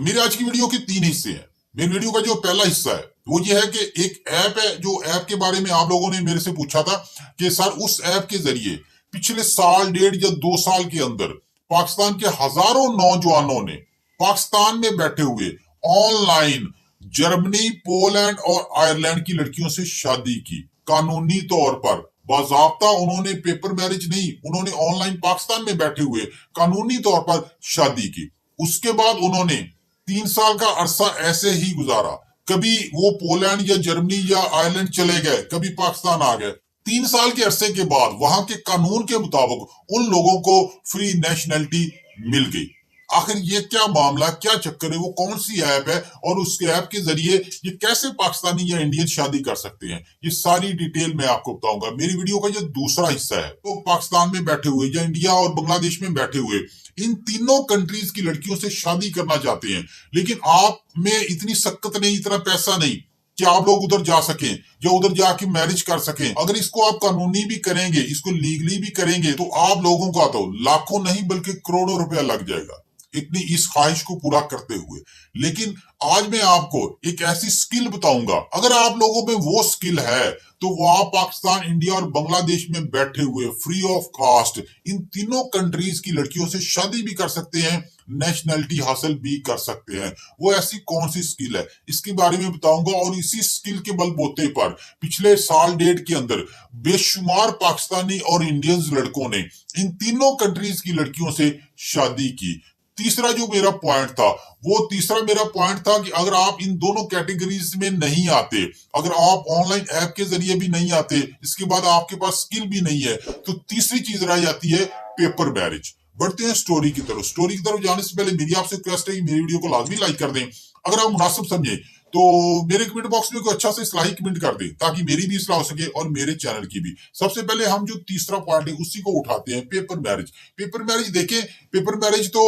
मेरे आज की वीडियो के 3 हिस्से हैं। मेरी वीडियो का जो पहला हिस्सा है वो ये है कि एक ऐप है, जो ऐप के बारे में आप लोगों ने मेरे से पूछा था कि सर उस ऐप के जरिए पिछले साल, 1.5 या 2 साल के अंदर पाकिस्तान के हजारों नौजवानों ने पाकिस्तान में बैठे हुए ऑनलाइन जर्मनी, पोलैंड और आयरलैंड की लड़कियों से शादी की। कानूनी तौर पर बाज़ाब्ता उन्होंने पेपर मैरिज नहीं, उन्होंने ऑनलाइन पाकिस्तान में बैठे हुए कानूनी तौर पर शादी की। उसके बाद उन्होंने 3 साल का अरसा ऐसे ही गुजारा। कभी वो पोलैंड या जर्मनी या आयरलैंड चले गए, कभी पाकिस्तान आ गए। 3 साल के अरसे के बाद वहां के कानून के मुताबिक उन लोगों को फ्री नेशनैलिटी मिल गई। आखिर ये क्या मामला, क्या चक्कर है, वो कौन सी ऐप है और उसके ऐप के जरिए ये कैसे पाकिस्तानी या इंडियन शादी कर सकते हैं, ये सारी डिटेल मैं आपको बताऊंगा। मेरी वीडियो का जो दूसरा हिस्सा है तो पाकिस्तान में बैठे हुए या इंडिया और बांग्लादेश में बैठे हुए इन तीनों कंट्रीज की लड़कियों से शादी करना चाहते हैं, लेकिन आप में इतनी शक्कत नहीं, इतना पैसा नहीं कि आप लोग उधर जा सकें या उधर जाके मैरिज कर सकें। अगर इसको आप कानूनी भी करेंगे, इसको लीगली भी करेंगे, तो आप लोगों का तो लाखों नहीं बल्कि करोड़ों रुपया लग जाएगा इतनी इस ख्वाहिश को पूरा करते हुए। लेकिन आज मैं आपको एक ऐसी स्किल बताऊंगा, अगर आप लोगों में वो स्किल है तो वो आप पाकिस्तान, इंडिया और बांग्लादेश में बैठे हुए फ्री ऑफ कॉस्ट इन तीनों कंट्रीज की लड़कियों से शादी भी कर सकते हैं, नेशनैलिटी हासिल भी कर सकते हैं। वो ऐसी कौन सी स्किल है, इसके बारे में बताऊंगा। और इसी स्किल के बलबूते पर पिछले साल डेढ़ के अंदर बेशुमार पाकिस्तानी और इंडियंस लड़कों ने इन तीनों कंट्रीज की लड़कियों से शादी की। तीसरा जो मेरा पॉइंट था, वो तीसरा मेरा पॉइंट था कि अगर आप इन दोनों कैटेगरीज में नहीं आते, अगर आप ऑनलाइन ऐप के जरिए भी नहीं आते, इसके बाद आपके पास स्किल भी नहीं है, तो तीसरी चीज रह जाती है पेपर मैरिज। बढ़ते हैं स्टोरी की तरफ। स्टोरी की तरफ जाने से पहले मेरी आपसे रिक्वेस्ट है कि मेरी वीडियो को लाजमी लाइक कर दें। अगर आप मुनासिब समझे तो मेरे कमेंट बॉक्स में कोई अच्छा से इस्लाही कमेंट कर दे, ताकि मेरी भी इस्लाह हो सके और मेरे चैनल की भी। सबसे पहले हम जो तीसरा पॉइंट है उसी को उठाते हैं, पेपर मैरिज। पेपर मैरिज देखें, पेपर मैरिज तो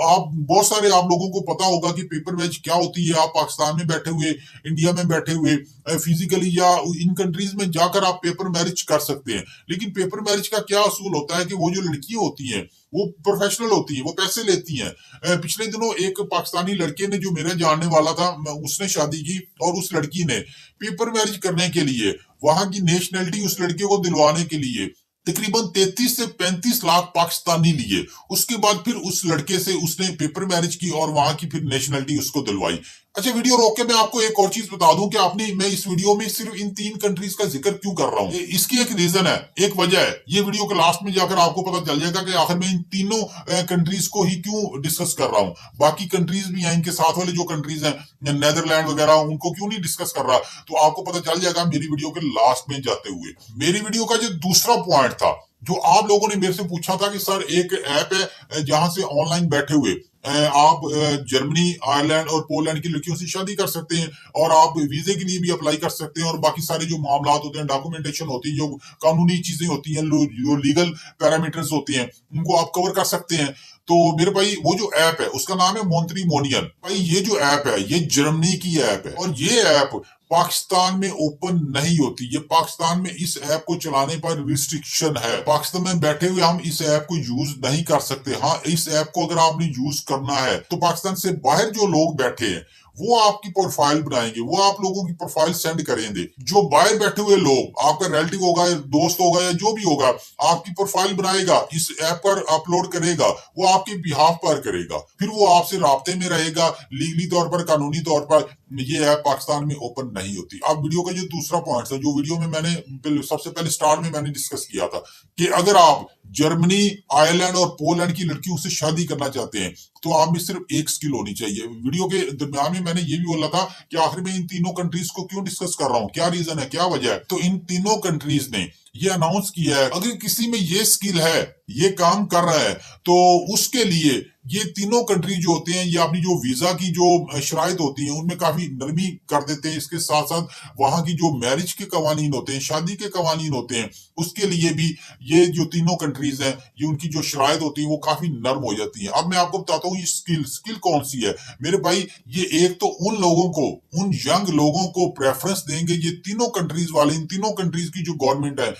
आप बहुत सारे आप लोगों को पता होगा कि पेपर मैरिज क्या होती है। आप पाकिस्तान में बैठे हुए, इंडिया में बैठे हुए फिजिकली या इन कंट्रीज में जाकर आप पेपर मैरिज कर सकते हैं। लेकिन पेपर मैरिज का क्या असूल होता है कि वो जो लड़कियां होती हैं वो प्रोफेशनल होती है, वो पैसे लेती हैं। पिछले दिनों एक पाकिस्तानी लड़के ने, जो मेरा जानने वाला था, उसने शादी की और उस लड़की ने पेपर मैरिज करने के लिए, वहां की नेशनैलिटी उस लड़के को दिलवाने के लिए तकरीबन 33 से 35 लाख पाकिस्तानी लिए। उसके बाद फिर उस लड़के से उसने पेपर मैरिज की और वहां की फिर नेशनैलिटी उसको दिलवाई। अच्छा, वीडियो रोक के मैं आपको एक और चीज बता दूं कि मैं इस वीडियो में सिर्फ इन 3 कंट्रीज का जिक्र क्यों कर रहा हूं। इसकी एक रीजन है, एक वजह है। ये वीडियो के लास्ट में जाकर आपको पता चल जाएगा कि आखिर मैं इन तीनों कंट्रीज को ही क्यों डिस्कस कर रहा हूं। बाकी कंट्रीज भी हैं, इनके साथ वाले जो कंट्रीज हैं, नेदरलैंड वगैरह, उनको क्यों नहीं डिस्कस कर रहा, तो आपको पता चल जाएगा मेरी वीडियो के लास्ट में जाते हुए। मेरी वीडियो का जो दूसरा पॉइंट था, जो आप लोगों ने मेरे से पूछा था कि सर एक ऐप है जहां से ऑनलाइन बैठे हुए आप जर्मनी, आयरलैंड और पोलैंड की लड़कियों से शादी कर सकते हैं और आप वीजे के लिए भी अप्लाई कर सकते हैं और बाकी सारे जो मामला होते हैं, डॉक्यूमेंटेशन होती है, जो कानूनी चीजें होती हैं, जो लीगल पैरामीटर्स होते हैं, उनको आप कवर कर सकते हैं। तो मेरे भाई वो जो ऐप है उसका नाम है मोन्ट्रीमोनियन। भाई ये जो ऐप है ये जर्मनी की ऐप है और ये ऐप पाकिस्तान में ओपन नहीं होती। ये पाकिस्तान में इस ऐप को चलाने पर रिस्ट्रिक्शन है। पाकिस्तान में बैठे हुए हम इस ऐप को यूज नहीं कर सकते। हाँ, इस ऐप को अगर आपने यूज करना है तो पाकिस्तान से बाहर जो लोग बैठे हैं वो आपकी प्रोफाइल बनाएंगे, वो आप लोगों की प्रोफाइल सेंड करेंगे। जो बाहर बैठे हुए लोग, आपका रिलेटिव होगा, दोस्त होगा या जो भी होगा, आपकी प्रोफाइल बनाएगा, इस ऐप पर अपलोड करेगा, वो आपके बिहाफ पर करेगा, फिर वो आपसे राब्ते में रहेगा। लीगली तौर पर, कानूनी तौर पर ये ऐप पाकिस्तान में ओपन नहीं होती। अब वीडियो का जो दूसरा पॉइंट था, जो वीडियो में मैंने सबसे पहले स्टार्ट में मैंने डिस्कस किया था कि अगर आप जर्मनी, आयरलैंड और पोलैंड की लड़कियों से शादी करना चाहते हैं तो आप में सिर्फ एक स्किल होनी चाहिए। वीडियो के दरमियान में मैंने ये भी बोला था कि आखिर में इन तीनों कंट्रीज को क्यों डिस्कस कर रहा हूं, क्या रीजन है, क्या वजह है। तो इन तीनों कंट्रीज ने ये अनाउंस किया है अगर किसी में ये स्किल है, ये काम कर रहा है, तो उसके लिए ये तीनों कंट्री जो होते हैं, ये अपनी जो वीजा की जो शराइत होती है उनमें काफी नरमी कर देते हैं। इसके साथ साथ वहां की जो मैरिज के कवानीन होते हैं, शादी के कवानीन होते हैं, उसके लिए भी ये जो तीनों कंट्रीज हैं, ये उनकी जो शराइत होती है वो काफी नर्म हो जाती है। अब मैं आपको बताता हूँ ये स्किल कौन सी है मेरे भाई। ये एक तो उन लोगों को, उन यंग लोगों को प्रेफरेंस देंगे, ये तीनों कंट्रीज वाले, इन तीनों कंट्रीज की जो गवर्नमेंट है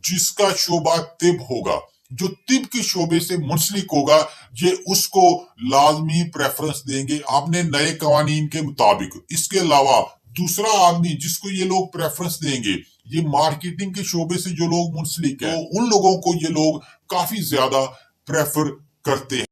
जिसका शोबा तिब होगा, जो तिब के शोबे से मुंसलिक होगा ये उसको लाजमी प्रेफरेंस देंगे आपने नए कवानीन के मुताबिक। इसके अलावा दूसरा आदमी जिसको ये लोग प्रेफरेंस देंगे, ये मार्केटिंग के शोबे से जो लोग मुंसलिक है, तो उन लोगों को ये लोग काफी ज्यादा प्रेफर करते हैं।